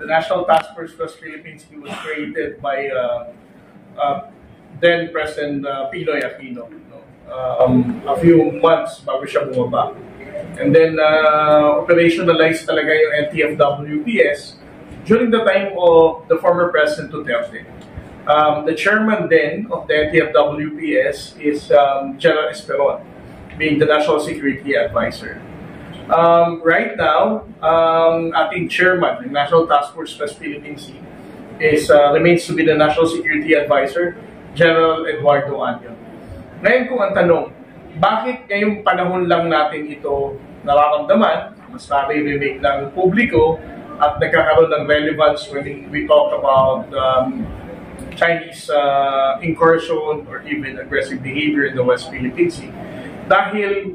National Task Force West Philippine Sea was created by then President Pinoy Aquino, no? A few months bago siya bumaba. And then operationalized talaga yung NTFWPS during the time of the former President Duterte. The chairman then of the NTFWPS is General Esperon, being the National Security Advisor. Right now, ating chairman ng National Task Force West Philippine Sea remains to be the National Security Advisor, General Eduardo Anyo. Ngayon kung ang tanong, bakit ngayong panahon lang natin ito nararamdaman, mas naririnig ng publiko at nagkakaroon ng relevance when we talk about Chinese incursion or even aggressive behavior in the West Philippine Sea? Dahil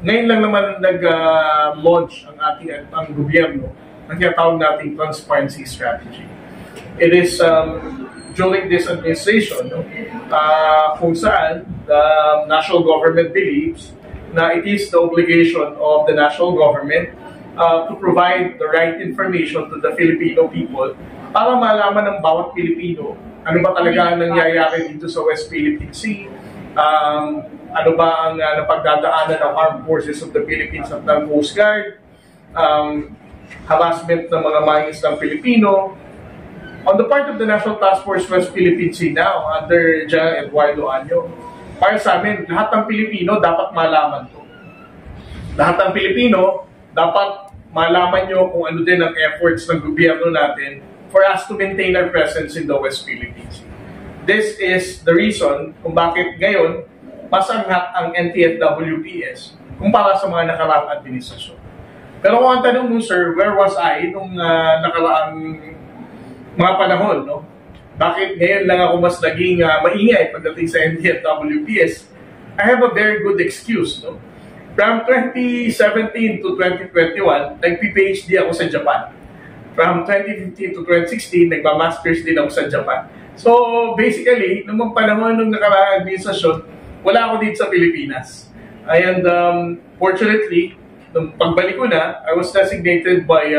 ngayon lang naman nag-launch ang gobyerno ng tinatawag nating transparency strategy. It is during this administration kung saan the national government believes na it is the obligation of the national government to provide the right information to the Filipino people para malaman ng bawat Pilipino ano ba talaga ang nangyayari dito sa West Philippine Sea, ano ba ang napagdadaanan ng Armed Forces of the Philippines at ng Coast Guard, harassment ng mga mangingisdang Pilipino. On the part of the National Task Force West Philippine Sea now, under General Eduardo Anyo, para sa amin, lahat ng Pilipino dapat malaman to. Lahat ng Pilipino dapat malaman nyo kung ano din ang efforts ng gobyerno natin for us to maintain our presence in the West Philippine Sea. This is the reason kung bakit ngayon mas angat ang NTFWPS kumpara sa mga nakaraang administrasyon. Pero kung ang tanong mo, sir, where was I nung nakaraang mga panahon, no? Bakit ngayon lang ako mas naging maingay pagdating sa NTFWPS? I have a very good excuse, no? From 2017 to 2021, nag-PhD ako sa Japan. From 2015 to 2016, nagma-masters din ako sa Japan. So, basically, nung panahon nung nakaraang administrasyon, wala ako dito sa Pilipinas. And fortunately, nung pagbalik ko na, I was designated by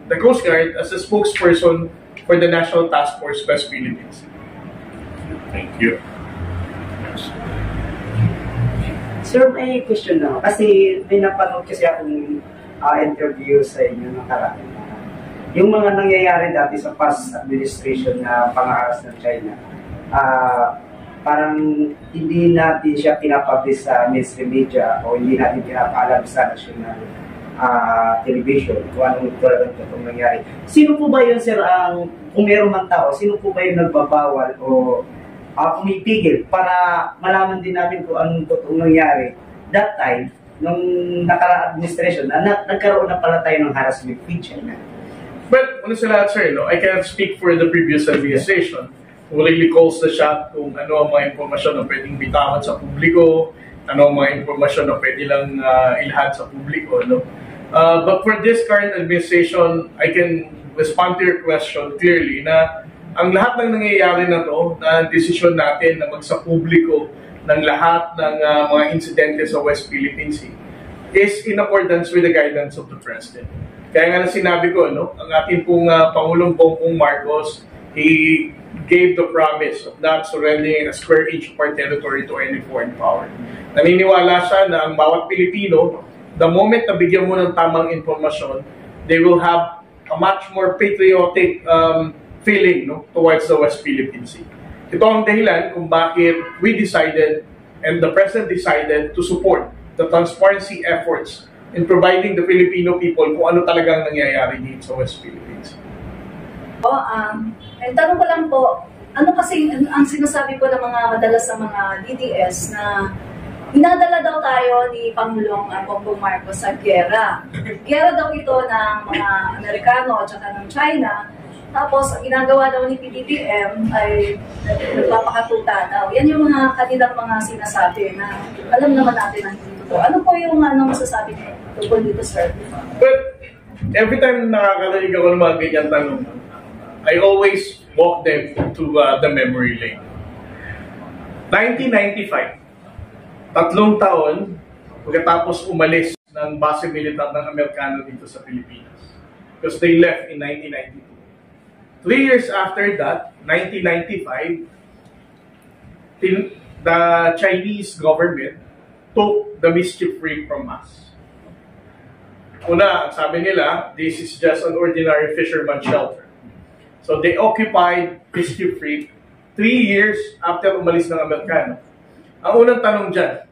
the Coast Guard as a spokesperson for the National Task Force West Philippines. Thank you. Sir, may question na. Kasi may napanood kasi akong interview sa inyo nakaraan. Yung mga nangyayari dati sa past administration na pangaharas ng China, parang hindi natin siya pinapublish sa mainstream media o hindi natin pinapaalam sa national television kung anong talagang itong nangyari. Sino po ba yun, sir, kung meron man tao, sino po ba yung nagbabawal o pumipigil para malaman din namin kung anong totoong nangyari that time, nung nakaraang administration, na nagkaroon na pala tayo ng harassment feature na. But, ano sa lahat, sir, no? I cannot speak for the previous administration who really calls the shot kung ano ang mga impormasyon na pwedeng bitawan sa publiko, ano ang mga impormasyon na pwede lang ilahad sa publiko, no? But for this current administration, I can respond to your question clearly na ang lahat ng nangyayari na to, na desisyon natin na magsapubliko ng lahat ng mga insidente sa West Philippine Sea is in accordance with the guidance of the President. Kaya nga na sinabi ko, no, ang ating pong Pangulong Bongbong Marcos, he gave the promise of not surrendering a square inch of our territory to any foreign power. Naniniwala siya na ang bawat Pilipino, the moment na bigyan mo ng tamang informasyon, they will have a much more patriotic feeling, no, towards the West Philippine Sea. Ito ang dahilan kung bakit we decided and the President decided to support the transparency efforts in providing the Filipino people kung ano talagang nangyayari dito sa West Philippines. Tanong ko lang po, ano kasi ang sinasabi po ng mga madalas sa mga DDS na inadala daw tayo ni Pangulong Bongbong Marcos sa giyera. Giyera daw ito ng mga Amerikano at saka ng China. Tapos, ang ginagawa daw ni PBBM ay nagpapakatuta daw. Yan yung mga kanilang mga sinasabi na alam naman natin ang dito. Ano po yung masasabi niyo tungkol dito, sir? But, every time nakakarinig ako ng mga ganyan tanong, I always walk them to the memory lane. 1995, 3 taon pagkatapos umalis ng base militar ng Amerikano dito sa Pilipinas. Because they left in 1992. 3 years after that, 1995, the Chinese government took the mischief ring from us. Una, sabi nila, this is just an ordinary fisherman shelter. So they occupied mischief ring 3 years after umalis ng Amerikano. Ang unang tanong dyan,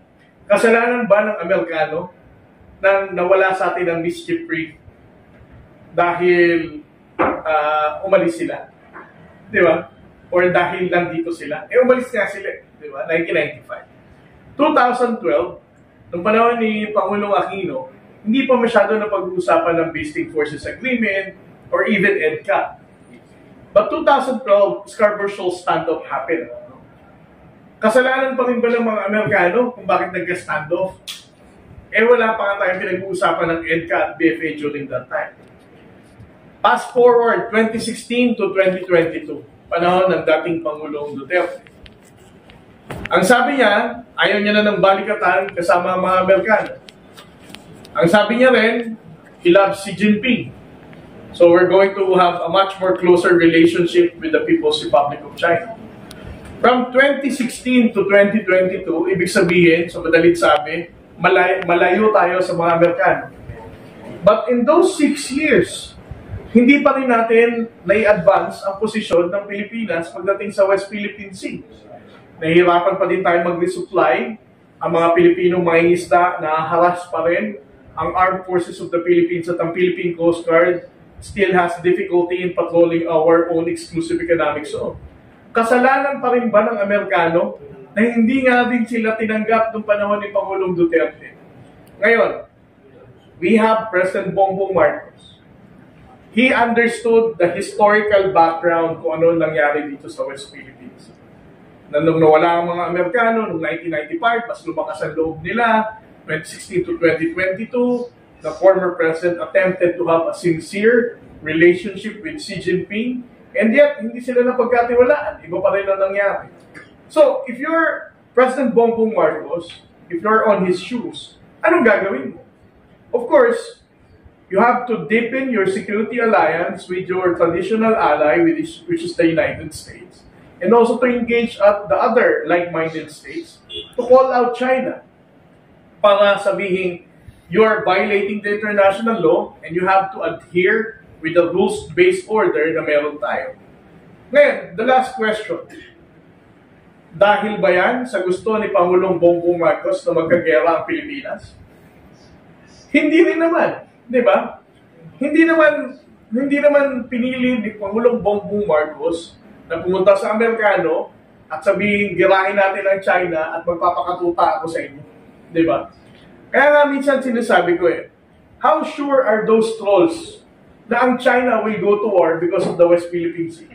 kasalanan ba ng Amerikano nang nawala sa atin ang mischief ring dahil umalis sila? Di ba? Or dahil lang dito sila? Umalis nga sila. Di ba? 1995. 2012, nung panahon ni Pangulong Aquino, hindi pa masyado na pag-uusapan ng Visiting Forces Agreement or even EDCA. But 2012, Scarborough Shoal standoff happened. Kasalanan pa rin ba ng mga Amerikano kung bakit nagka-standoff? Wala pa nga tayong pinag-uusapan ng EDCA at BFA during that time. Fast forward, 2016 to 2022, panahon ng dating Pangulong Duterte. Ang sabi niya, ayaw niya na ng balikatan kasama ang mga Amerikano. Ang sabi niya rin, he loves Xi Jinping. So we're going to have a much more closer relationship with the People's Republic of China. From 2016 to 2022, ibig sabihin, sa madalit sabi, malayo tayo sa mga Amerikano. But in those 6 years, hindi pa rin natin nai-advance ang posisyon ng Pilipinas pagdating sa West Philippine Sea. Nahihirapan pa din tayo mag-resupply. Ang mga Pilipinong mangingisda, nahaharas pa rin. Ang Armed Forces of the Philippines at ang Philippine Coast Guard still has difficulty in patrolling our own exclusive economic zone. Kasalanan pa rin ba ng Amerikano na hindi nga din sila tinanggap noong panahon ni Pangulong Duterte? Ngayon, we have President Bongbong Marcos. He understood the historical background kung ano nangyari dito sa West Philippines. Nung nawala ang mga Amerikano noong 1995, mas lumakas ang loob nila. 2016 to 2022, the former president attempted to have a sincere relationship with Xi Jinping, and yet hindi sila napagkatiwalaan. Iba pa rin ang nangyari. So, if you're President Bongbong Marcos, if you're on his shoes, anong gagawin mo? Of course, you have to deepen your security alliance with your traditional ally, which is the United States, and also to engage at the other like-minded states to call out China para sabihin, you are violating the international law and you have to adhere with the rules-based order na meron tayo. Ngayon, the last question. Dahil ba yan sa gusto ni Pangulong Bongbong Marcos na magkagera ang Pilipinas? Hindi rin naman. Di ba? Hindi naman pinili ni Pangulong Bongbong Marcos na pumunta sa Amerikano at sabihin, girahin natin ang China at magpapakatuta ako sa inyo. Di ba? Kaya nga minsan sinasabi ko how sure are those trolls na ang China will go to war because of the West Philippine Sea?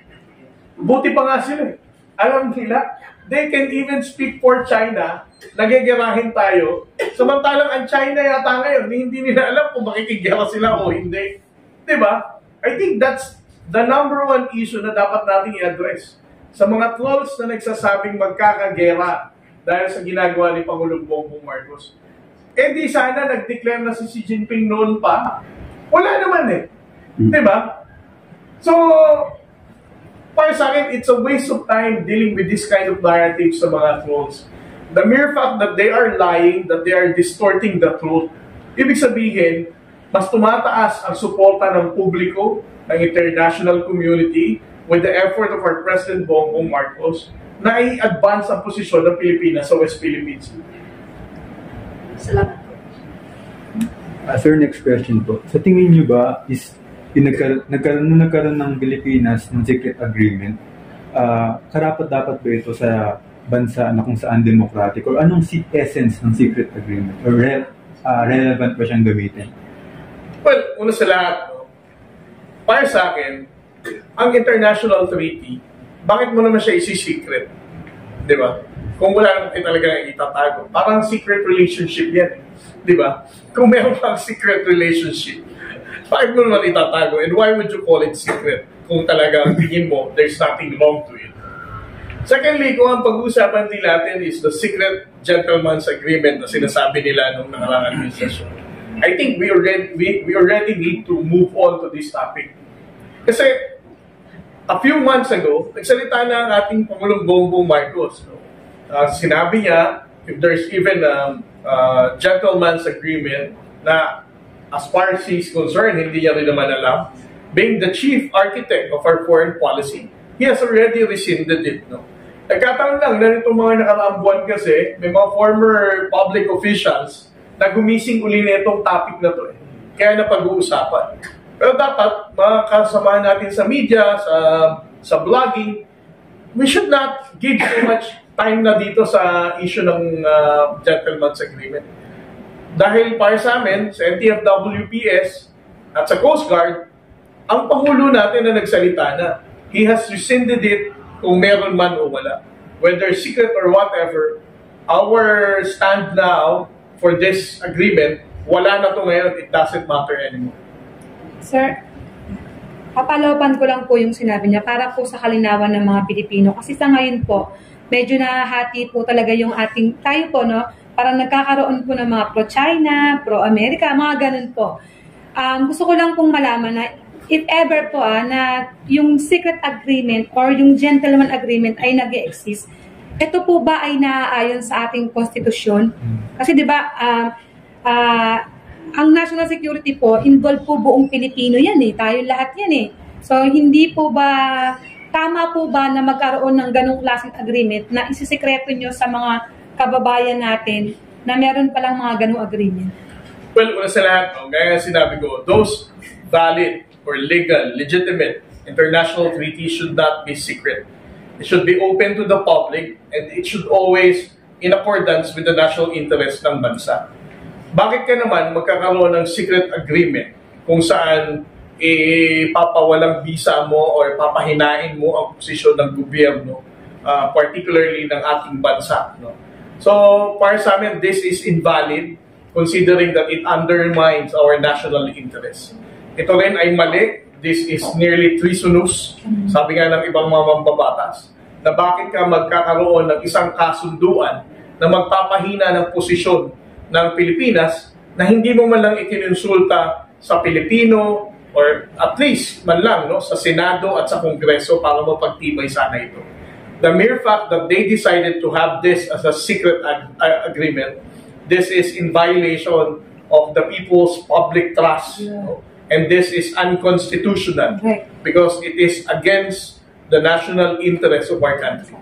Buti pa nga sila. Alam nila, they can even speak for China, nagigirahin tayo. Samantalang ang China yata ngayon, hindi nila alam kung makikigira sila o hindi. Diba? I think that's the number one issue na dapat nating i-address. Sa mga trolls na nagsasabing magkakagera dahil sa ginagawa ni Pangulong Bongbong Marcos. Di sana nag-declare na si Xi Jinping noon pa. Wala naman Diba? So, para sa akin, it's a waste of time dealing with this kind of narratives sa mga trolls. The mere fact that they are lying, that they are distorting the truth, ibig sabihin, mas tumataas ang suporta ng publiko, ng international community, with the effort of our President Bongbong Marcos, na i-advance ang posisyon ng Pilipinas sa West Philippines. Salamat. Sir, next question po. Sa tingin niyo ba, nagkaroon ng Pilipinas ng secret agreement, karapat-dapat ba ito sa bansa na kung saan democratic? Or anong essence ng secret agreement? Or relevant ba siyang gamitin? Well, una sa lahat, para sa akin, ang international treaty, bakit mo naman siya isi-secret? Di ba? Kung wala naman kayo talaga itatago. Parang secret relationship yan. Di ba? Kung meron pang secret relationship, bakit mo naman itatago? And why would you call it secret? Kung talaga tingin mo, there's nothing wrong to it. Secondly, kung ang pag-uusapan din natin is the secret gentleman's agreement na sinasabi nila nung nakarang administrasyon. I think we already need to move on to this topic. Kasi a few months ago, nagsalita na ang ating Pangulong Bongbong Marcos. No? Sinabi niya, if there's even a gentleman's agreement na as far as he's concerned, hindi niya rin naman alam, being the chief architect of our foreign policy, he has already rescinded it. No? Nagkataon lang na itong mga nakaraang buwan kasi, may mga former public officials na gumising uli na itong topic na to. Kaya na pag-uusapan. Pero dapat, mga kasamahan natin sa media, sa blogging, we should not give so much time na dito sa issue ng gentleman's agreement. Dahil para sa amin, sa NTF-WPS at sa Coast Guard, ang Pangulo natin na nagsalita na, he has rescinded it kung meron man o wala. Whether secret or whatever, our stand now for this agreement, wala na to ngayon, it doesn't matter anymore. Sir, papalawapan ko lang po yung sinabi niya para po sa kalinawan ng mga Pilipino. Kasi sa ngayon po, medyo nahahati po talaga yung ating, tayo po, no? Parang nagkakaroon po ng mga pro-China, pro-America, mga ganun po. Gusto ko lang pong malaman na if ever po na yung secret agreement or yung gentleman agreement ay nag-exist, ito po ba ay naaayon sa ating konstitusyon? Kasi di ba, ang national security po, involved po buong Pilipino yan tayo lahat yan So hindi po ba, tama po ba na magkaroon ng ganong klaseng agreement na isisikreto nyo sa mga kababayan natin na meron palang mga ganong agreement? Well, una sa lahat, gaya sinabi ko, those valid or legal, legitimate international treaties should not be secret. It should be open to the public and it should always in accordance with the national interest ng bansa. Bakit ka naman magkakaroon ng secret agreement kung saan papawalang visa mo or papahinain mo ang posisyon ng gobyerno, particularly ng ating bansa? No? So, para sa amin, this is invalid considering that it undermines our national interest. Ito rin ay mali. This is nearly treasonous, sabi nga ng ibang mga mambabatas, na bakit ka magkakaroon ng isang kasunduan na magpapahina ng posisyon ng Pilipinas na hindi mo man lang ikinonsulta sa Pilipino or at least man lang sa Senado at sa Kongreso para mapagtibay sana ito. The mere fact that they decided to have this as a secret agreement, this is in violation of the people's public trust. And this is unconstitutional because it is against the national interest of our country.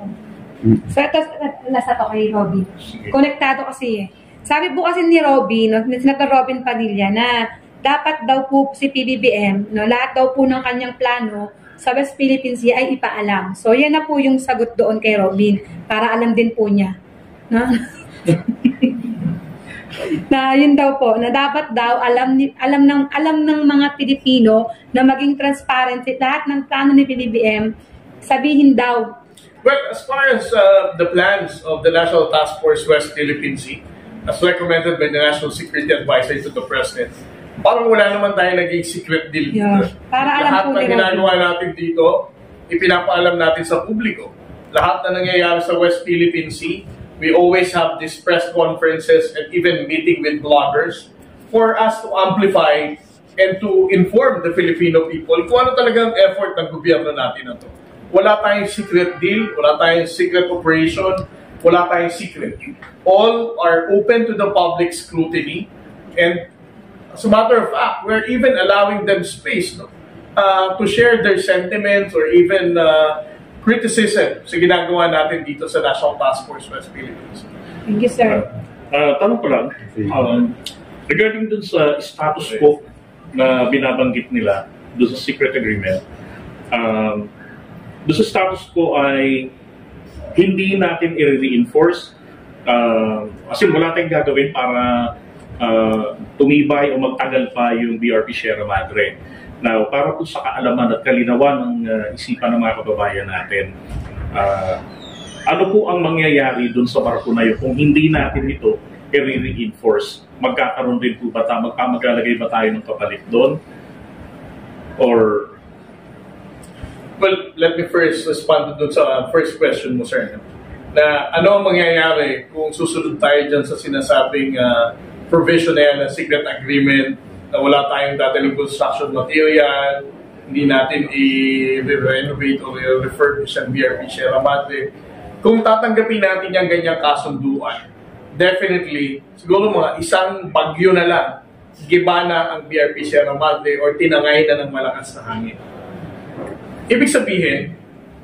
So ito, nasa to kay Robin. Konektado kasi Sabi po kasi ni Robin, ni Senator Robin Padilla na dapat daw po si PBBM, lahat daw po ng kanyang plano sa West Philippine Sea ay ipaalam. So yan na po yung sagot doon kay Robin para alam din po niya. Na yun daw po, na dapat daw alam ng mga Pilipino na maging transparent lahat ng plano ni PBBM, sabihin daw. Well, as far as the plans of the National Task Force West Philippine Sea, as recommended by the National Security Advisor to the President, parang wala naman tayo naging secret deal dito. Yeah. Para alam lahat po ng ginagawa natin dito, ipinapaalam natin sa publiko. Lahat na nangyayari sa West Philippine Sea, we always have these press conferences and even meeting with bloggers for us to amplify and to inform the Filipino people kung ano talagang effort ng gobyerno natin na to. Wala tayong secret deal, wala tayong secret operation, wala tayong secret. All are open to the public scrutiny, and as a matter of fact, we're even allowing them space to share their sentiments or even criticism sa ginagawa natin dito sa National Task Force West Philippines. Thank you, sir. Tanong ko lang, regarding dun sa status quo na binabanggit nila dun sa secret agreement, dun sa status quo ay hindi natin i-reinforce kasi wala tayong gagawin para tumibay o magtagal pa yung BRP Sierra Madre. Now, para po sa kaalaman at kalinawan ng isipan ng mga kababayan natin, ano po ang mangyayari dun sa barko na yun kung hindi natin ito i-reinforce? Magkakaroon din po ba tayo, maglalagay ba tayo ng kapalit doon? Or... Well, let me first respond dun sa first question mo, sir. Na ano ang mangyayari kung susunod tayo dyan sa sinasabing provision na yan, na secret agreement, na wala tayong dadaling construction material, Hindi natin i-renovate o i-refurbish ang BRP Sierra Madre. Kung tatanggapin natin yung ganyang kasunduan, definitely, siguro mga isang bagyo na lang, giba na ang BRP Sierra Madre or tinangay na ng malakas na hangin. Ibig sabihin,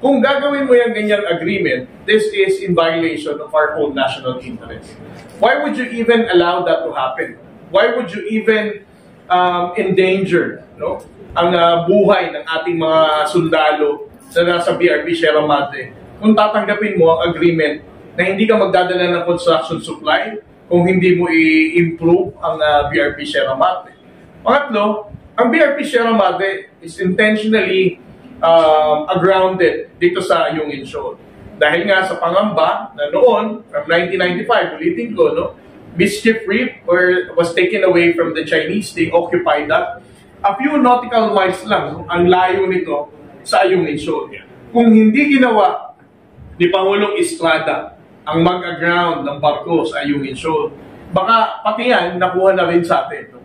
kung gagawin mo yung ganyang agreement, this is in violation of our own national interest. Why would you even allow that to happen? Why would you even endanger ang buhay ng ating mga sundalo na nasa BRP Sierra Madre kung tatanggapin mo ang agreement na hindi ka magdadala ng construction supply kung hindi mo i-improve ang BRP Sierra Madre? Pangatlo, ang BRP Sierra Madre is intentionally grounded dito sa Ayungin Shoal. Dahil nga sa pangamba na noon, from 1995, ulitin ko, Mischief Reef was taken away from the Chinese. They occupied that. A few nautical miles lang ang layo nito sa Ayungin Shoal. Kung hindi ginawa ni Pangulong Estrada ang mag-ground ng barko sa Ayungin Shoal, baka pati yan nakuha na rin sa atin.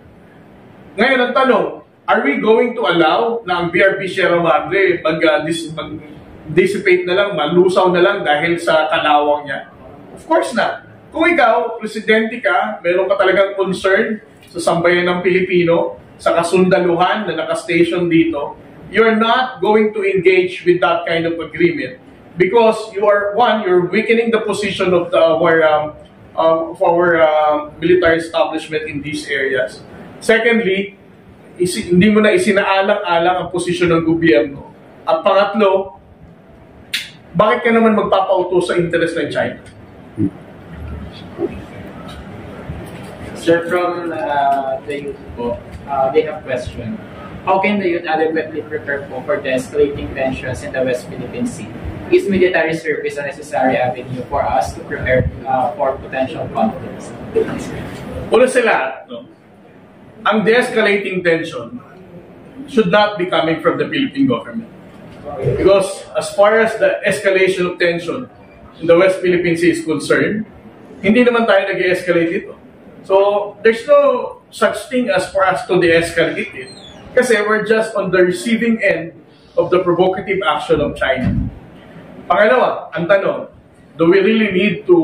Ngayon ang tanong, are we going to allow na ang BRP Sierra Madre mag-dissipate na lang, malusaw na lang dahil sa kalawang niya? Of course not. Kung ikaw, presidente ka, meron ka talagang concern sa sambayan ng Pilipino, sa kasundaluhan na nakastation dito, you're not going to engage with that kind of agreement because you're weakening the position of our military establishment in these areas. Secondly, hindi mo na isinaalang-alang ang posisyon ng gobyerno. At pangatlo, bakit ka naman magpapautos sa interest ng China? Sir, from the youth po, they have question. How can the youth adequately prepare for the escalating tensions in the West Philippine Sea? Is military service a necessary avenue for us to prepare for potential conflicts? Una sa lahat, ang de-escalating tension should not be coming from the Philippine government. Because as far as the escalation of tension in the West Philippine Sea is concerned, hindi naman tayo nag-escalate ito. So, there's no such thing as for us to de-escalate it. Kasi we're just on the receiving end of the provocative action of China. Pangalawa, ang tanong, do we really need to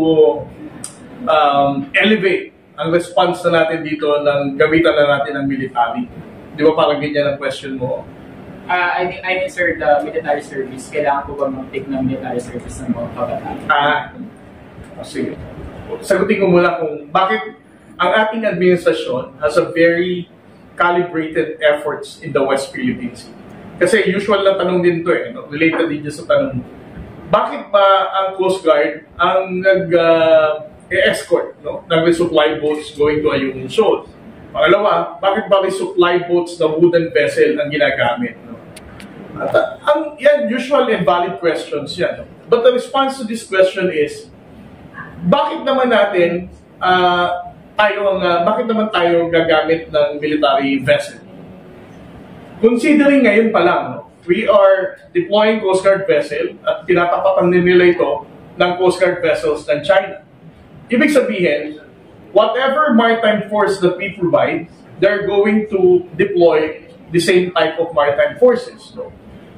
elevate ang response na natin dito ng gamitan na natin ng military? Di ba parang ganyan ang question mo? I mean, sir, the military service, kailangan po ba mag-take ng military service ng mga kabataan? Sige. Sagutin ko muna kung bakit ang ating administrasyon has a very calibrated efforts in the West Philippine Sea. Kasi usual na tanong din to related din sa tanong mo. Bakit ba ang Coast Guard ang nag-escort ng resupply boats going to Ayungin Shoal? Pangalawa, bakit ba resupply boats na wooden vessel ang ginagamit? Yan, usual and valid questions yan. But the response to this question is, bakit naman tayo gagamit ng military vessel? Considering ngayon pa lang, we are deploying Coast Guard vessel at tinatapatan din nila ito ng Coast Guard vessels ng China. Ibig sabihin, whatever maritime force that we provide, they're going to deploy the same type of maritime forces.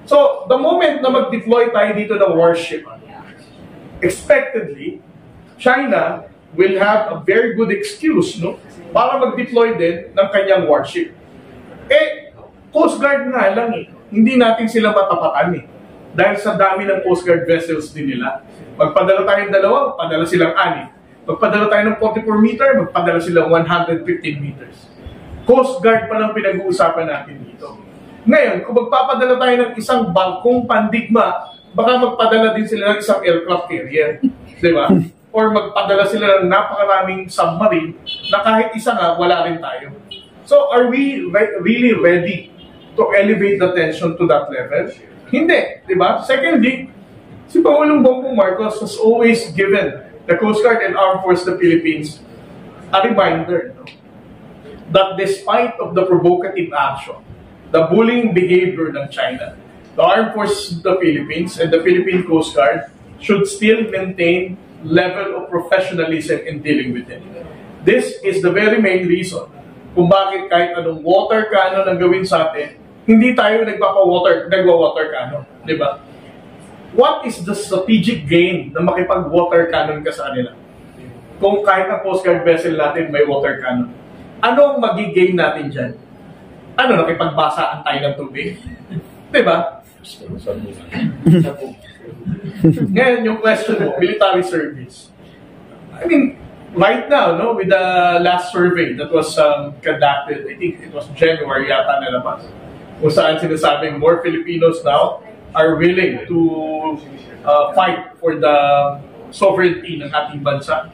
So, the moment na mag-deploy tayo dito ng warship, expectedly, China will have a very good excuse para mag-deploy din ng kanyang warship. Coast Guard nga lang hindi natin sila matapatan dahil sa dami ng Coast Guard vessels din nila. Magpadala tayong 2, magpadala silang 6. Magpadala tayo ng 44 meter, magpadala silang 115 meters. Coast Guard pa lang pinag-uusapan natin dito. Ngayon, kung magpapadala tayo ng isang bangkong pandigma, baka magpadala din sila ng isang aircraft carrier. Di ba? Or magpadala sila ng napakaraming submarine na kahit isa nga, wala rin tayo. So, are we really ready to elevate the tension to that level? Hindi, di ba? Secondly, si Pangulong Bongbong Marcos has always given the Coast Guard and Armed Forces of the Philippines a reminder that despite of the provocative action, the bullying behavior ng China, the Armed Forces of the Philippines and the Philippine Coast Guard should still maintain level of professionalism in dealing with it. This is the very main reason kung bakit kahit anong water cannon ang gawin sa atin, hindi tayo nagwa-water cannon, di ba? What is the strategic gain na makipag-water cannon ka sa kanila? Kung kahit ang Coast Guard vessel natin may water cannon, ano ang magigain natin dyan? Ano, nakipagbasaan tayo ng tubig? Di ba? Ngayon, yung question mo, military service. I mean, right now, no, with the last survey that was conducted, I think it was January yata nalabas, kung saan sinasabing more Filipinos now are willing to fight for the sovereignty ng ating bansa.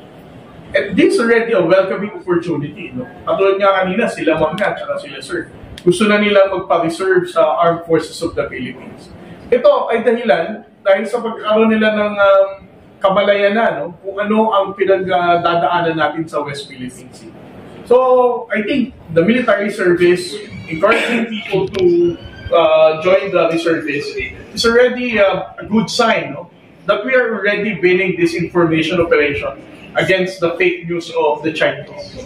And this is already a welcoming opportunity. No? Katulad nga kanina, sila Ma'am at sila Sir. Gusto na nila magpa-reserve sa Armed Forces of the Philippines. Ito ay dahilan dahil sa pagkakaroon nila ng kabalayan na, no? Kung ano ang pinagdadaanan natin sa West Philippine Sea. So, I think the military service, encouraging people to join the reservice, is already a good sign, no? That we are already winning this information operation against the fake news of the Chinese.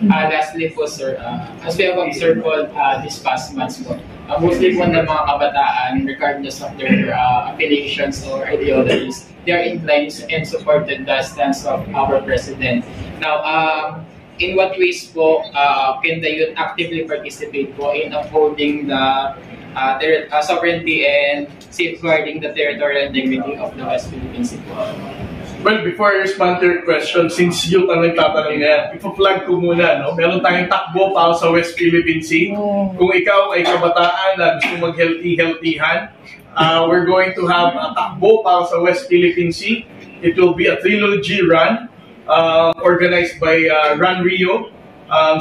Lastly po, sir, as we have observed po these past months po, mostly po ng mga kabataan, regardless of their affiliations or ideologies, they are inclined and supported the stance of our president. Now, in what ways po can the youth actively participate po in upholding the sovereignty and safeguarding the territorial integrity of the West Philippine Sea? Well, before I respond to your question, since youth ang nagtatanong na yan, ipa-flag ko muna, no? Meron tayong takbo pa sa West Philippine Sea. Kung ikaw ay kabataan na gusto mag-healthy-healthyhan, we're going to have a takbo pa sa West Philippine Sea. It will be a trilogy run organized by Run Rio.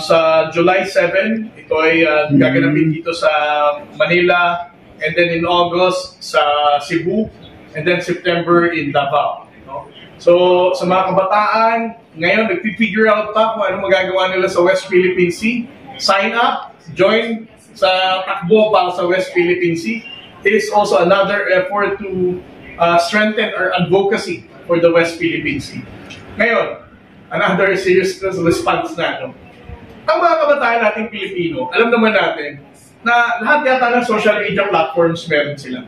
Sa July 7, ito ay gaganapin dito sa Manila, and then in August sa Cebu, and then September in Davao. No? So, sa mga kabataan, ngayon nagpi-figure out pa kung ano magagawa nila sa West Philippine Sea. Sign up, join sa takbo para sa West Philippine Sea. It is also another effort to strengthen our advocacy for the West Philippine Sea. Ngayon, another serious response na, no? Ang mga kabataan nating Pilipino, alam naman natin na lahat yata ng social media platforms meron sila.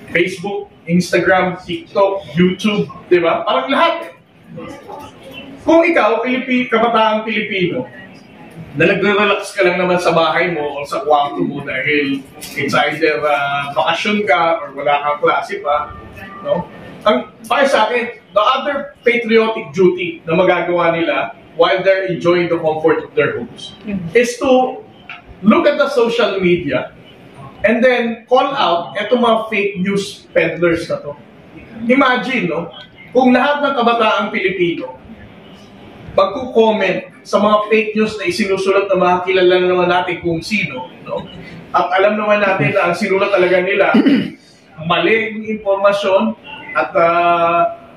Facebook, Instagram, TikTok, YouTube, di ba? Parang lahat. Kung ikaw, kabataang Pilipino, na nagre-relax ka lang naman sa bahay mo o sa kwarto mo dahil it's either bakasyon ka or wala kang klase pa, no? Para sa akin, the other patriotic duty na magagawa nila while they're enjoying the comfort of their homes is to look at the social media and then call out etong mga fake news peddlers na to. Imagine, no? Kung lahat ng kabataang Pilipino magko-comment sa mga fake news na isinusulat ng mga kilala naman natin kung sino, no? At alam naman natin na ang sinulat talaga nila maling impormasyon at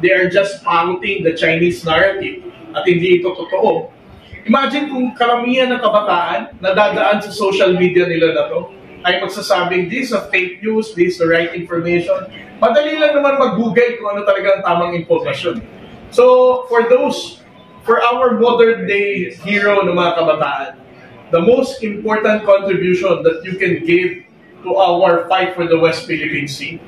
they are just parroting the Chinese narrative at hindi ito totoo. Imagine kung karamihan ng kabataan na dadaan sa social media nila na to ay magsasabing this is a fake news, this is the right information. Madali lang naman mag-google kung ano talaga ang tamang impormasyon. So, for our modern day hero ng mga kabataan, the most important contribution that you can give to our fight for the West Philippine Sea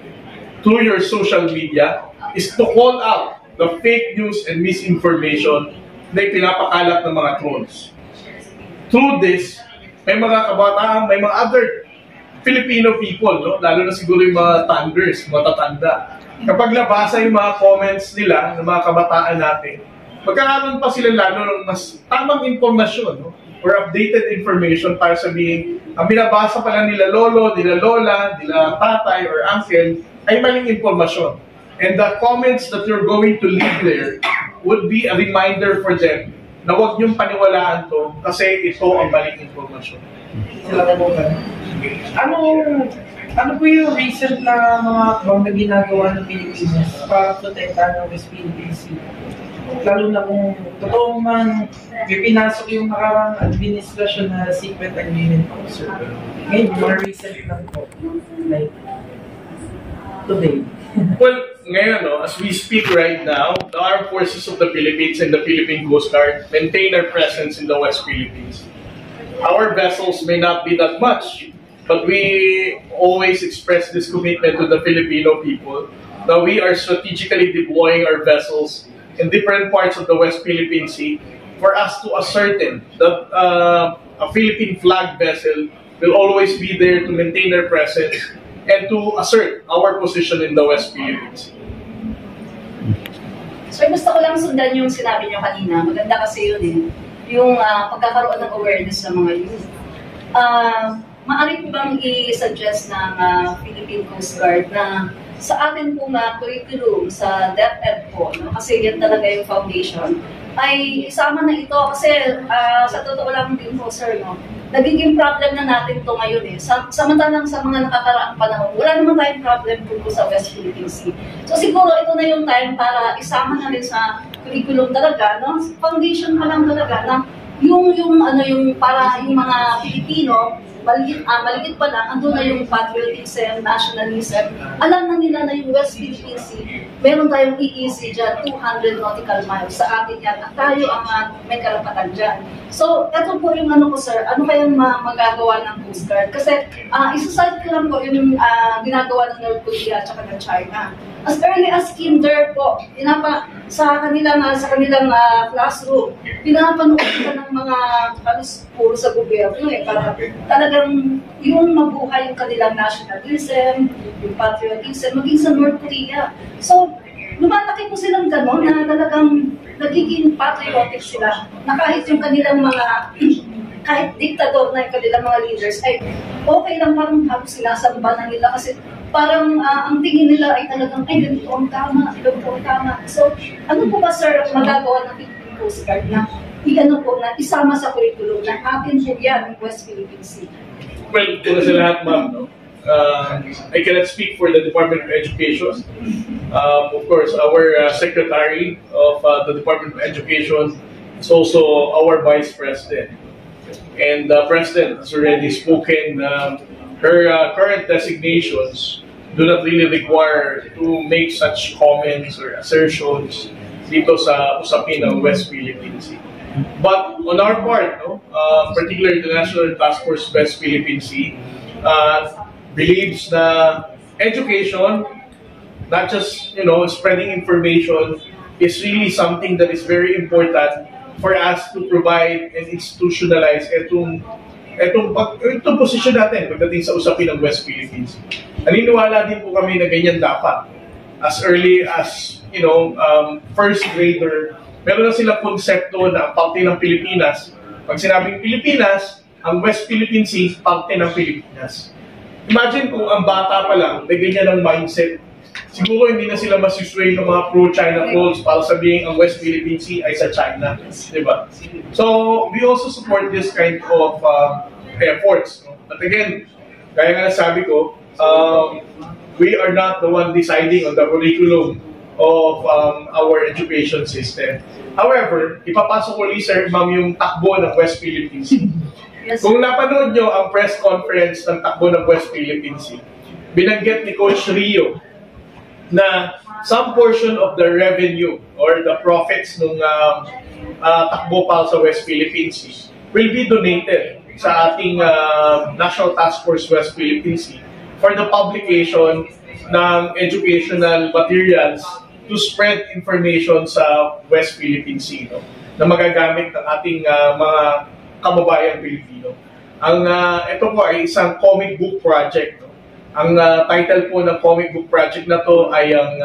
through your social media is to call out the fake news and misinformation na pinapakalat ng mga trolls. Through this, may mga kabataan, may mga other Filipino people, no? Lalo na siguro yung mga thunders, matatanda. Kapag nabasa yung mga comments nila ng mga kabataan natin, magkakaroon pa sila lalo ng mas tamang informasyon, no? Or updated information para sabihin, ang binabasa pala nila lolo, nila lola, nila tatay or uncle ay maling informasyon. And the comments that you're going to leave there would be a reminder for them na huwag niyong paniwalaan to kasi ito ang maling informasyon. Ano po yung recent na mga akbang na ginagawa ng Pilipinas para protektahan ng West Philippine Sea? Lalo na kung totoo man may pinasok yung nakarang administrasyon na secret agreement po, sir. Ngayon, mga recent lang po. Like, today. Well, ngayon, no, as we speak right now, the Armed Forces of the Philippines and the Philippine Coast Guard maintain their presence in the West Philippines. Our vessels may not be that much, but we always express this commitment to the Filipino people. Now we are strategically deploying our vessels in different parts of the West Philippine Sea for us to ascertain that a Philippine flag vessel will always be there to maintain their presence and to assert our position in the West Philippine Sea. So gusto ko lang sundan yung sinabi nyo kanina. Maganda kasi yun eh. Yung pagkakaroon ng awareness ng mga youth. Maaari po bang i-suggest ng Philippine Coast Guard na sa atin pong curriculum sa DepEd po, no? Kasi yan talaga yung foundation, ay isama na ito kasi sa totoo lang din po, sir, no? Nagiging problem na natin ito ngayon eh. Samantalang sa mga nakakaraang panahon, wala naman tayong problem po sa West Philippine Sea. So siguro ito na yung time para isama na rin sa curriculum talaga, no? Foundation pa lang talaga na yung para yung mga Pilipino, maligit pa lang, andun na yung patriotism, nationalism. Alam na nila na yung West Philippine Sea, meron tayong EEZ dyan, 200 nautical miles sa atin yan, at tayo ang may karapatan dyan. So, ito po yung ko, sir, ano kayang magagawa ng Coast Guard? Kasi, isasad ko lang po yung ginagawa ng North Korea at saka ng China. As early as kinder po, sa kanilang classroom, pinapanood ka ng mga puro sa gobyerno eh, para talagang yung mabuhay yung kanilang nationalism, yung patriotism, maging sa North Korea. So, lumalaki po silang gano'n na talagang nagiging patriotic sila, na kahit yung kanilang kahit diktador na yung kanilang mga leaders, ay okay lang, parang halos sinasamba na nila kasi parang ang tingin nila ay talagang, ay, ganito ang tama, ganito ang tama. So, ano po ba, sir, magagawa ng Philippine Coast Guard na na isama sa curriculum na atin po yan ng West Philippine Sea? Well, una sa lahat, ma'am, no? I cannot speak for the Department of Education. Of course, our Secretary of the Department of Education is also our Vice President. And the President has already spoken. Her current designations do not really require to make such comments or assertions dito sa usapin ng West Philippine Sea. But on our part, no, particularly the National Task Force West Philippine Sea, believes na education, not just spreading information, is really something that is very important for us to provide and institutionalize itong posisyon natin pagdating sa usapin ng West Philippines. Naniniwala din po kami na ganyan dapat. As early as, first grader, meron na silang konsepto na parte ng Pilipinas. Pag sinabing Pilipinas, ang West Philippine Sea, parte ng Pilipinas. Imagine kung ang bata pa lang, may ganyan ang mindset. Siguro hindi na sila masusway ng mga pro-China polls para sabihin ang West Philippine Sea ay sa China. Diba? So, we also support this kind of efforts. But again, gaya nga sabi ko, we are not the one deciding on the curriculum of our education system. However, ipapasok ko sir, ma'am, yung takbo ng West Philippine Sea. Yes. Kung napanood nyo ang press conference ng takbo ng West Philippine Sea, binanggit ni Coach Rio na some portion of the revenue or the profits ng takbo pa sa West Philippine Sea will be donated sa ating National Task Force West Philippine Sea for the publication ng educational materials to spread information sa West Philippine Sea, no? Na magagamit ng ating mga kababayan Pilipino. Ito po ay isang comic book project. No? Ang title po ng comic book project na to ay ang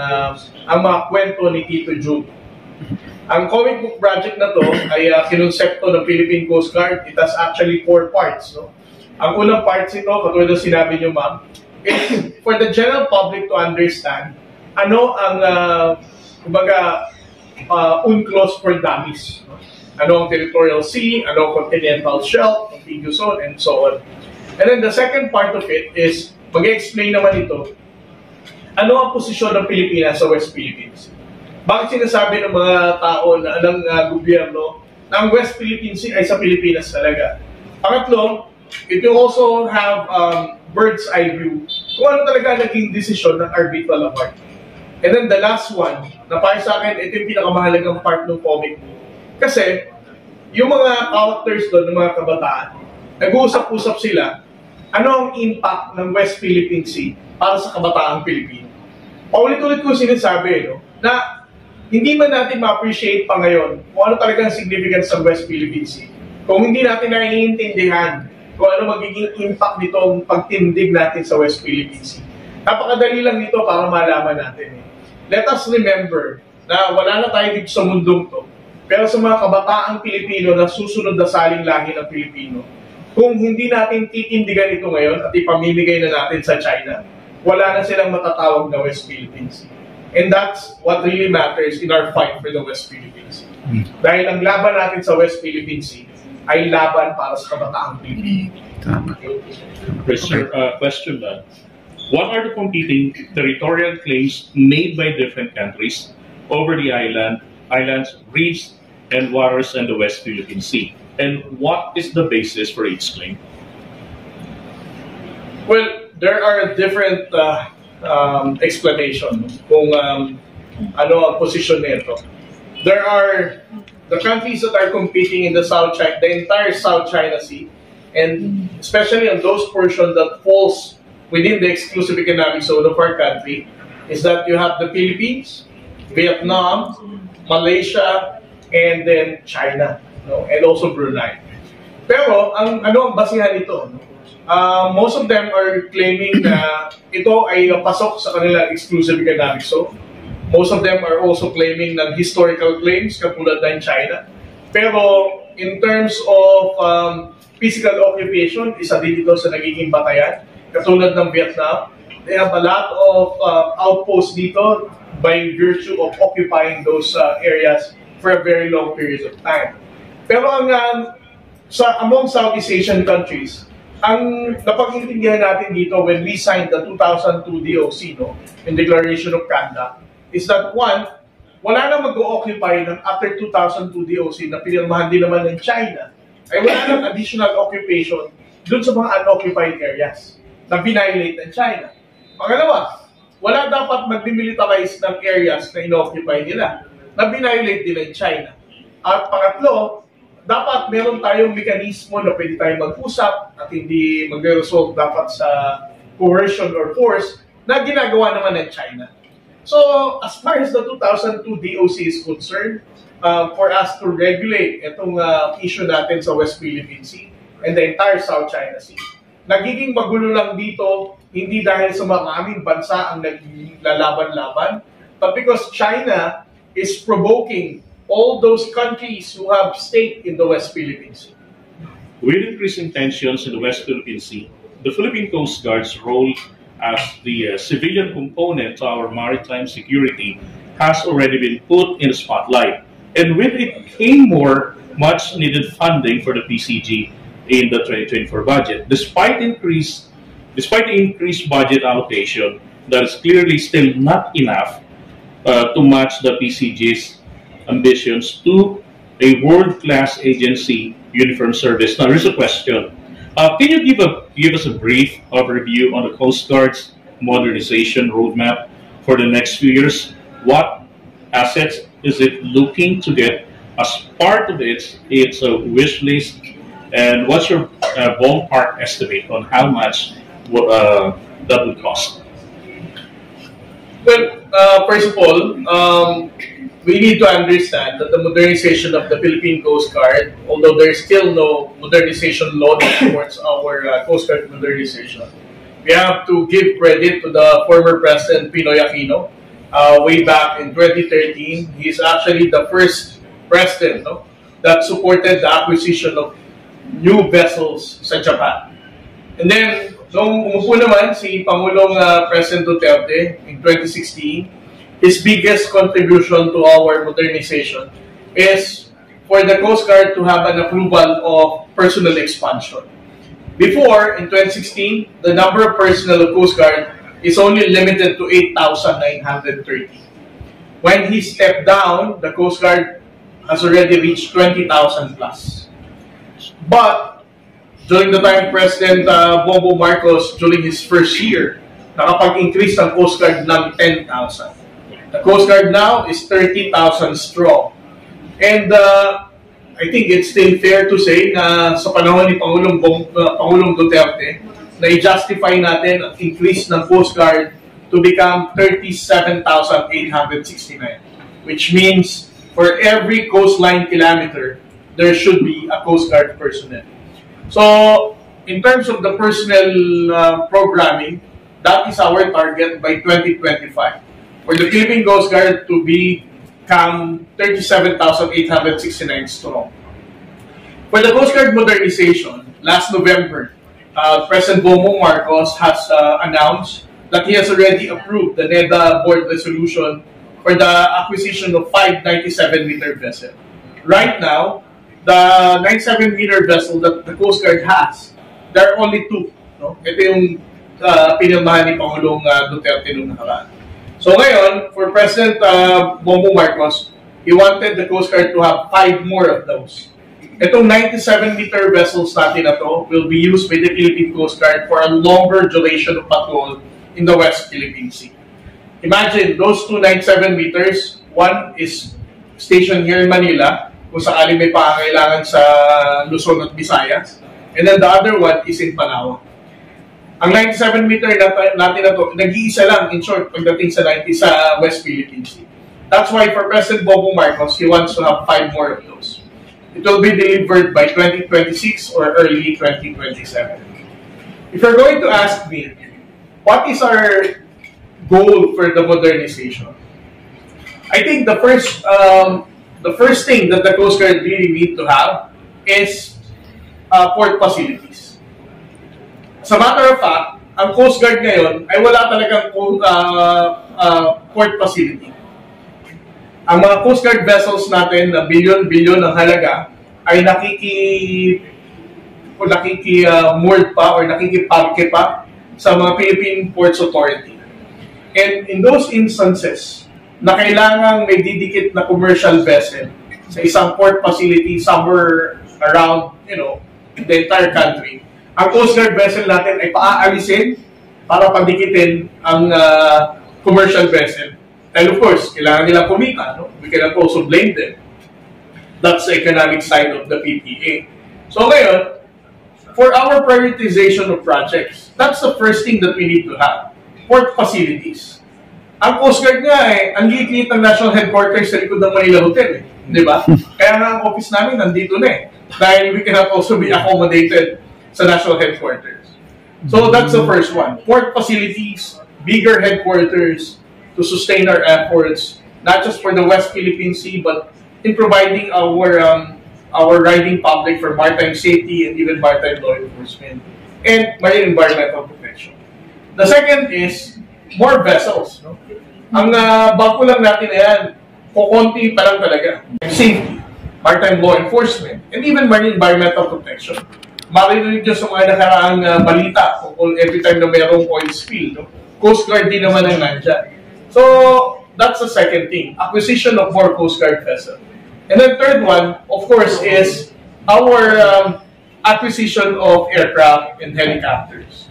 mga kwento ni Tito June. Ang comic book project na to ay kinonsepto ng Philippine Coast Guard. It has actually 4 parts. No? Ang unang parts ito, katulad ng sinabi niyo, ma'am, is for the general public to understand ano ang UNCLOS for dummies. Ano ang territorial sea, ano ang continental shelf, contiguous zone, and so on. And then the second part of it is, mag-explain naman ito, ano ang posisyon ng Pilipinas sa West Philippines. Bakit sinasabi ng mga tao ng gobyerno na ang West Philippine Sea ay sa Pilipinas talaga? Pangatlo, it will also have bird's eye view kung ano talaga naging desisyon ng arbitral award. And then the last one, na para sa akin, ito yung pinakamahalagang part ng comic book. Kasi, yung mga characters doon, ng mga kabataan, nag-uusap-usap sila ano ang impact ng West Philippine Sea para sa kabataang Pilipino. Paulit-ulit ko sinasabi, no, na hindi man natin ma-appreciate pa ngayon kung ano talagang significance ng West Philippine Sea. Kung hindi natin naiintindihan kung ano magiging impact nitong pagtindig natin sa West Philippine Sea. Napakadali lang nito para malaman natin. Let us remember na wala na tayo dito sa mundong to. Pero sa mga kabataang Pilipino na susunod na saling lahi ng Pilipino, kung hindi natin titindigan ito ngayon at ipamimigay na natin sa China, wala na silang matatawag na West Philippine Sea. And that's what really matters in our fight for the West Philippine Sea. Dahil ang laban natin sa West Philippine Sea ay laban para sa kabataang Pilipino. Question then. What are the competing territorial claims made by different countries over the islands, reefs, and waters in the West Philippine Sea? And what is the basis for each claim? Well, there are different explanations kung ano ang position nito. There are the countries that are competing in the entire South China Sea, and especially on those portions that falls within the exclusive economic zone of our country, is that you have the Philippines, Vietnam, Malaysia, and then China, no? And also Brunei. Pero ang basihan nito? No? Most of them are claiming na ito ay pasok sa kanilang exclusive economic zone. Most of them are also claiming ng historical claims katulad ng China. Pero in terms of physical occupation, isa din ito sa nagiging batayan. Katulad ng Vietnam, they have a lot of outposts dito by virtue of occupying those areas for a very long period of time. Pero among Southeast Asian countries, ang napag-intindihan natin dito when we signed the 2002 DOC, no, in Declaration of Conduct, is that one, wala na mag-occupy ng after 2002 DOC na pinirmahan din naman ng China, ay wala nang additional occupation dun sa mga unoccupied areas na binilate ng China. Pangalawa, wala dapat mag-demilitarize ng areas na inoccupy nila na binilate din ng China. At pangatlo, dapat meron tayong mekanismo na pwede tayong mag-usap at hindi mag-resolve dapat sa coercion or force na ginagawa naman ng China. So, as far as the 2002 DOC is concerned, for us to regulate itong issue natin sa West Philippine Sea and the entire South China Sea, nagiging magulo lang dito, hindi dahil sa maraming bansa ang naglalaban-laban, but because China is provoking all those countries who have stake in the West Philippine Sea. With increasing tensions in the West Philippine Sea, the Philippine Coast Guard's role as the civilian component to our maritime security has already been put in the spotlight. And with it came more much-needed funding for the PCG in the 2024 budget. Despite the increased budget allocation, that is clearly still not enough to match the PCG's ambitions to a world-class agency uniform service. Now, here's a question. Can you give us a brief overview on the Coast Guard's modernization roadmap for the next few years? What assets is it looking to get as part of its wish list? And what's your ballpark estimate on how much that would cost? Well, first of all, we need to understand that the modernization of the Philippine Coast Guard, although there's still no modernization law that supports our Coast Guard modernization, we have to give credit to the former President Pinoy Aquino. Way back in 2013, he's actually the first president, no, that supported the acquisition of new vessels sa Japan. And then, nung umupo naman si Pangulong President Duterte in 2016, his biggest contribution to our modernization is for the Coast Guard to have an approval of personnel expansion. Before, in 2016, the number of personnel of Coast Guard is only limited to 8,930. When he stepped down, the Coast Guard has already reached 20,000 plus. But during the time President Bongbong Marcos, during his first year, nakapag-increase ng Coast Guard ng 10,000. The Coast Guard now is 30,000 strong. And I think it's still fair to say na sa panahon ni Pangulong Duterte, na i-justify natin ang increase ng Coast Guard to become 37,869. Which means for every coastline kilometer, there should be a Coast Guard personnel. So, in terms of the personnel programming, that is our target by 2025. For the Philippine Coast Guard to become 37,869 strong. For the Coast Guard modernization, last November, President Bongbong Marcos has announced that he has already approved the NEDA board resolution for the acquisition of 5 97-meter vessels. Right now, the 97-meter vessel that the Coast Guard has, there are only 2. No? Ito yung pinirmahan ni Pangulong Duterte noong nakaraan. So ngayon, for President Bongbong Marcos, he wanted the Coast Guard to have 5 more of those. Itong 97-meter vessels natin na to will be used by the Philippine Coast Guard for a longer duration of patrol in the West Philippine Sea. Imagine, those 2 97 meters, one is stationed here in Manila, kung sakali may pangangailangan sa Luzon at Visayas, and then the other one is in Palawan. Ang 97-meter natin na to, nag-iisa lang, in short, pagdating sa West Philippine Sea. That's why for President Bongbong Marcos, he wants to have 5 more of those. It will be delivered by 2026 or early 2027. If you're going to ask me, what is our goal for the modernization? I think the first thing that the Coast Guard really need to have is port facilities. As a matter of fact, ang Coast Guard ngayon ay wala talagang port facility. Ang mga Coast Guard vessels natin na bilyon-bilyon ng halaga ay nakiki-moored pa or nakikipagke pa sa mga Philippine Ports Authority. And in those instances, na kailangang may didikit na commercial vessel sa isang port facility somewhere around, the entire country, ang Coast Guard vessel natin ay paaalisin para padikitin ang commercial vessel. And of course, kailangan nila kumita. No? We cannot also blame them. That's the economic side of the PPA. So ngayon, for our prioritization of projects, that's the first thing that we need to have. Port facilities. Ang Coast Guard nga ang liit-liit ng national headquarters sa likod ng Manila Hotel. Di ba? Kaya nga ang office namin nandito na dahil we cannot also be accommodated sa national headquarters. So that's the first one. Port facilities, bigger headquarters, to sustain our efforts, not just for the West Philippine Sea, but in providing our riding public for maritime safety and even maritime law enforcement and marine environmental protection. The second is more vessels. No? Ang bangko lang natin na yan, kukunti pa lang talaga. Safety, maritime law enforcement, and even marine environmental protection. Marinig nyo sa mga nakaraang balita kung every time na mayroong oil spill. No? Coast Guard din naman ang nandyan. So, that's the second thing, acquisition of more Coast Guard vessels. And then third one, of course, is our acquisition of aircraft and helicopters.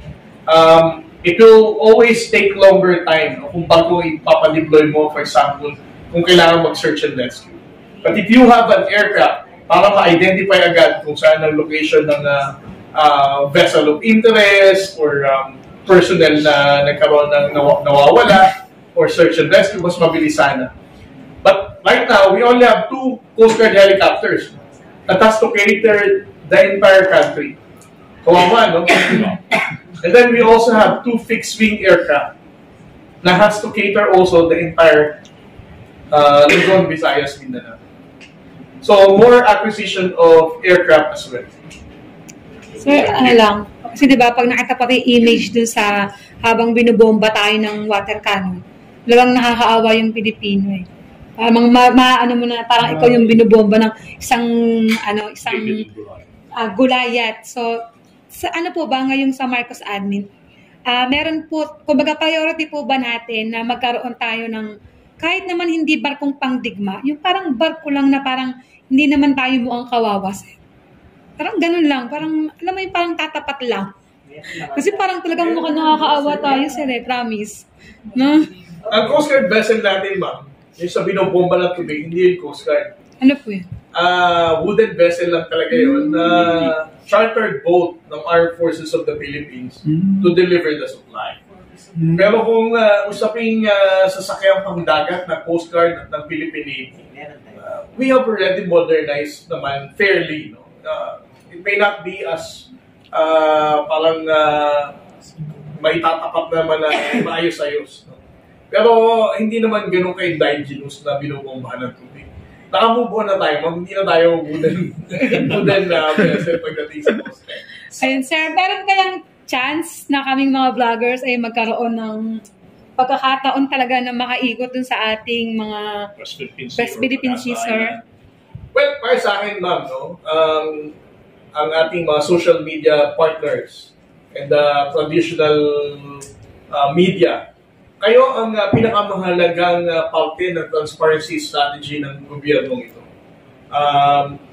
It will always take longer time kung bago ipapadeploy mo, for example, kung kailangan mag-search and rescue. But if you have an aircraft, para ma-identify agad kung saan ang location ng vessel of interest or personnel na nagkaroon ng nawawala, or search and rescue, mas mabilis sana. But right now, we only have 2 Coast Guard helicopters that has to cater the entire country. Kawawa, no? And then we also have 2 fixed-wing aircraft that has to cater also the entire Luzon, Visayas, Mindanao. So, more acquisition of aircraft as well. Sir, kasi diba, pag nakita pa yung image dun sa habang binubomba tayo ng water cannon, talagang nakakaawa yung Pilipino eh. Parang parang ikaw yung binubomba ng isang gulayat. So, ano po ba ngayong sa Marcos Admin? Meron po, kumbaga priority po ba natin na magkaroon tayo ng kahit naman hindi barkong pangdigma, yung parang barko lang na parang hindi naman tayo mukhang kawawas. Parang ganun lang, parang alam mo yung parang tatapat lang. Kasi parang talagang mukhang nakakaawa tayo, sir, promise. No? Ang Coast Guard vessel natin, ma'am, yung sa binobomba ng tubig, hindi yung Coast Guard. Ano po yun? Wooden vessel lang talaga yun, chartered boat ng Armed Forces of the Philippines to deliver the supply. Pero kung usaping sasakyang pangdagat na Coast Guard at ng Philippine Navy, we have already modernized naman fairly. No? It may not be as parang maitatapat naman na maayos-ayos. No? Pero hindi naman ganun ka-indigenous na binubombahan ng tubig. Naka-move on na tayo, hindi na tayo wooden na vessel pagdating sa Coast Guard. Ayun, sir, meron kayang chance na kaming mga vloggers ay magkaroon ng pagkakataon talaga na makaikot dun sa ating mga West Philippine Sea, sir? Well, para sa akin, ma'am, no, ang ating mga social media partners and the traditional media, kayo ang pinakamahalagang parte ng transparency strategy ng gobyernong ito.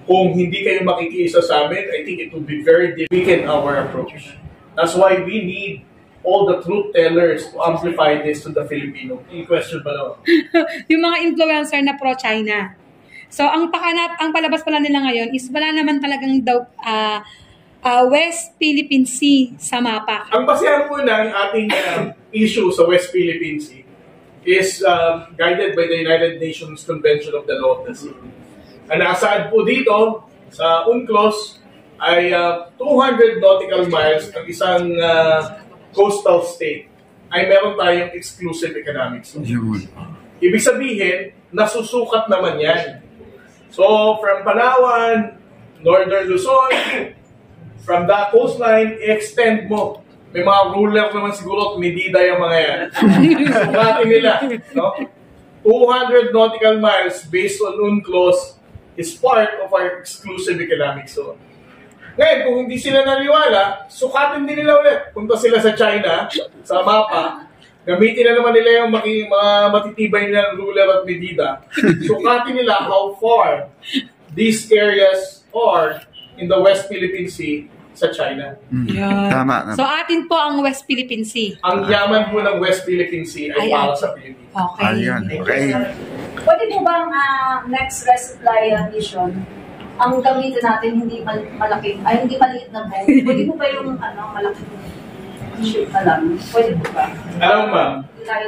Kung hindi kayo makikiisa sa amin, I think it will be very difficult in our approach. That's why we need all the truth tellers to amplify this to the Filipino. Yung question ba naman? Yung mga influencer na pro-China. So, ang palabas pala nila ngayon is wala naman talagang daw West Philippine Sea sa mapa. Ang basihan po ng ating issue sa West Philippine Sea is guided by the United Nations Convention of the Law of the Sea. Ang nakasaad po dito sa UNCLOS ay 200 nautical miles ng isang coastal state ay meron tayong exclusive economic zone. Ibig sabihin, nasusukat naman yan. So, from Palawan, Northern Luzon, from that coastline, i-extend mo. May mga ruler naman siguro at medida yung mga yan. Sukatin nila. No? 200 nautical miles based on UNCLOS is part of our exclusive economic zone. Ngayon, kung hindi sila naniwala, sukatin din nila ulit. Punta sila sa China, sa mapa, gamitin na naman nila yung mga matitibay nilang ruler at medida. Sukatin nila how far these areas are in the West Philippine Sea sa China. Yeah. Tama. So, atin po ang West Philippine Sea. Ang yaman po ng West Philippine Sea ay para sa Pilipinas. Okay. Ayun. Okay. Pwede po bang next resupply mission, ang gamitin natin hindi malaking, hindi maliit na boat? Pwede po ba yung malaking ship na lang? Pwede po ba? Alam ma'am,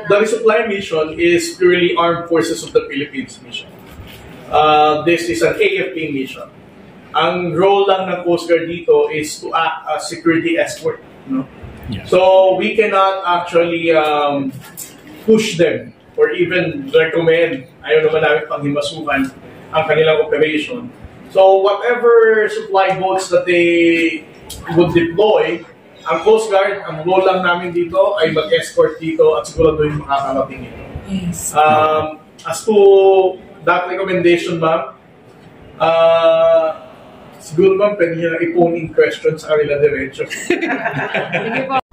the resupply mission is purely Armed Forces of the Philippines mission. This is an AFP mission. Ang role lang ng Coast Guard dito is to act as security escort. No? Yeah. So we cannot actually push them or even recommend, ayaw naman namin panghimasukan ang kanilang operation. So whatever supply boats that they would deploy, ang Coast Guard, ang role lang namin dito ay mag-escort dito at siguraduhin makakarating ito. Yes. As to that recommendation, ma'am, siguro ma'am, pwede nyo na i-phone in questions sa kanila diretso. Sige po.